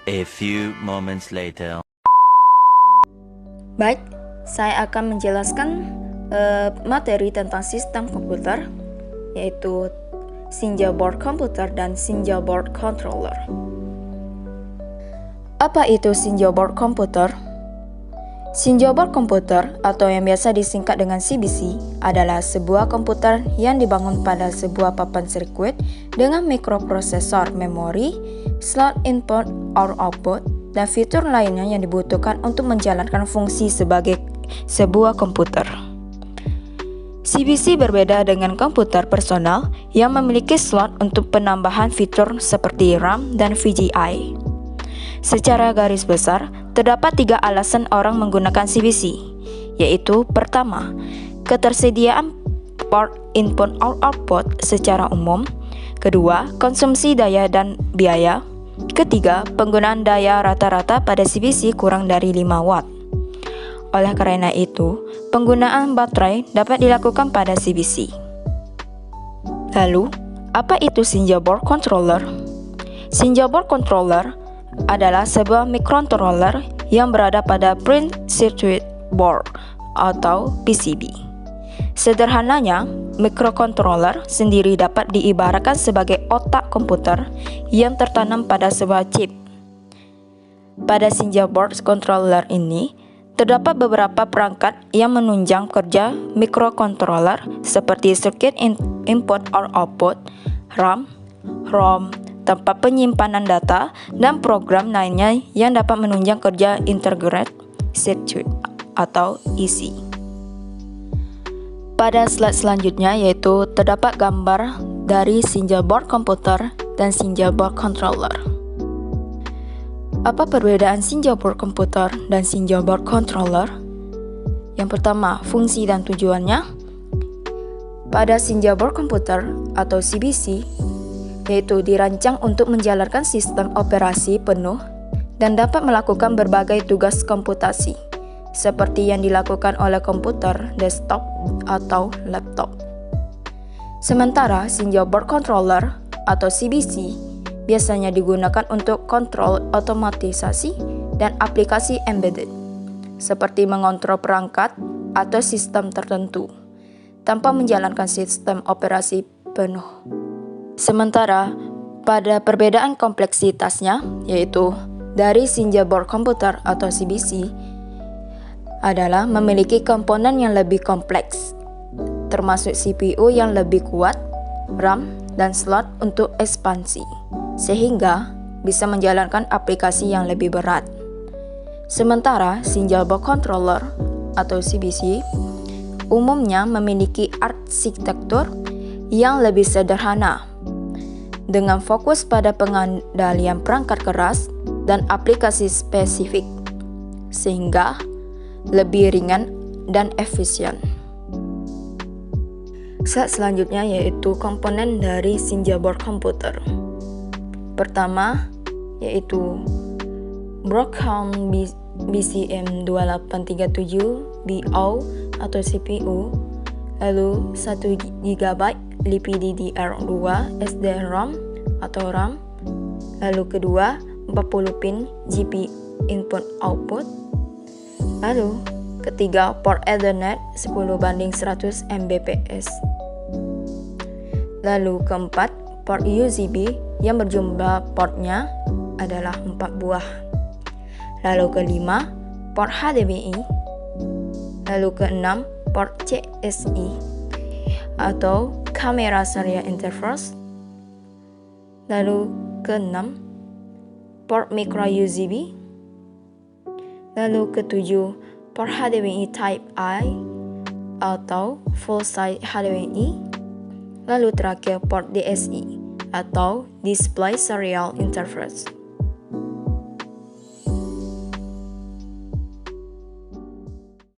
A few moments later. Baik, saya akan menjelaskan materi tentang sistem komputer, yaitu Sinja Board Computer dan Sinja Board Controller. Apa itu Sinja Board Computer? Sinja Board Computer, atau yang biasa disingkat dengan CBC, adalah sebuah komputer yang dibangun pada sebuah papan sirkuit dengan mikroprosesor, memori, slot input or output, dan fitur lainnya yang dibutuhkan untuk menjalankan fungsi sebagai sebuah komputer. CBC berbeda dengan komputer personal yang memiliki slot untuk penambahan fitur seperti RAM dan VGA. Secara garis besar, terdapat 3 alasan orang menggunakan CBC, yaitu pertama, ketersediaan port input or output secara umum, kedua, konsumsi daya dan biaya, ketiga, penggunaan daya rata-rata pada CBC kurang dari 5 watt. Oleh karena itu, penggunaan baterai dapat dilakukan pada CBC. Lalu, apa itu Sinja Board Controller? Sinja Board Controller adalah sebuah microcontroller yang berada pada Print Circuit Board atau PCB. Sederhananya, microcontroller sendiri dapat diibaratkan sebagai otak komputer yang tertanam pada sebuah chip. Pada Sinja Board Controller ini, terdapat beberapa perangkat yang menunjang kerja microcontroller seperti circuit input or output, RAM, ROM, tempat penyimpanan data, dan program lainnya yang dapat menunjang kerja integrated circuit atau IC. Pada slide selanjutnya yaitu terdapat gambar dari Sinja Board Computer dan Sinja Board Controller. Apa perbedaan Sinja Board Computer dan Sinja Board Controller? Yang pertama, fungsi dan tujuannya. Pada Sinja Board Computer atau CBC, yaitu dirancang untuk menjalankan sistem operasi penuh dan dapat melakukan berbagai tugas komputasi, seperti yang dilakukan oleh komputer desktop atau laptop. Sementara Sinja Board Controller atau CBC biasanya digunakan untuk kontrol otomatisasi dan aplikasi embedded, seperti mengontrol perangkat atau sistem tertentu, tanpa menjalankan sistem operasi penuh. Sementara pada perbedaan kompleksitasnya, yaitu dari Sinja Board Computer atau CBC adalah memiliki komponen yang lebih kompleks, termasuk CPU yang lebih kuat, RAM, dan slot untuk ekspansi, sehingga bisa menjalankan aplikasi yang lebih berat. Sementara Sinja Board Controller atau CBC umumnya memiliki arsitektur yang lebih sederhana, dengan fokus pada pengendalian perangkat keras dan aplikasi spesifik, sehingga lebih ringan dan efisien. Slide selanjutnya yaitu komponen dari Sinja Board Computer. Pertama, yaitu Broadcom BCM2837BO atau CPU, lalu 1 GB LPDDR2 SDROM atau RAM, lalu kedua 40 pin GP input output, lalu ketiga port Ethernet 10:100 Mbps, lalu keempat port USB yang berjumlah portnya adalah 4 buah, lalu kelima port HDMI, lalu keenam port CSI atau kamera serial interface, lalu keenam port micro USB, lalu ketujuh port HDMI Type I atau full size HDMI, lalu terakhir port DSI atau display serial interface.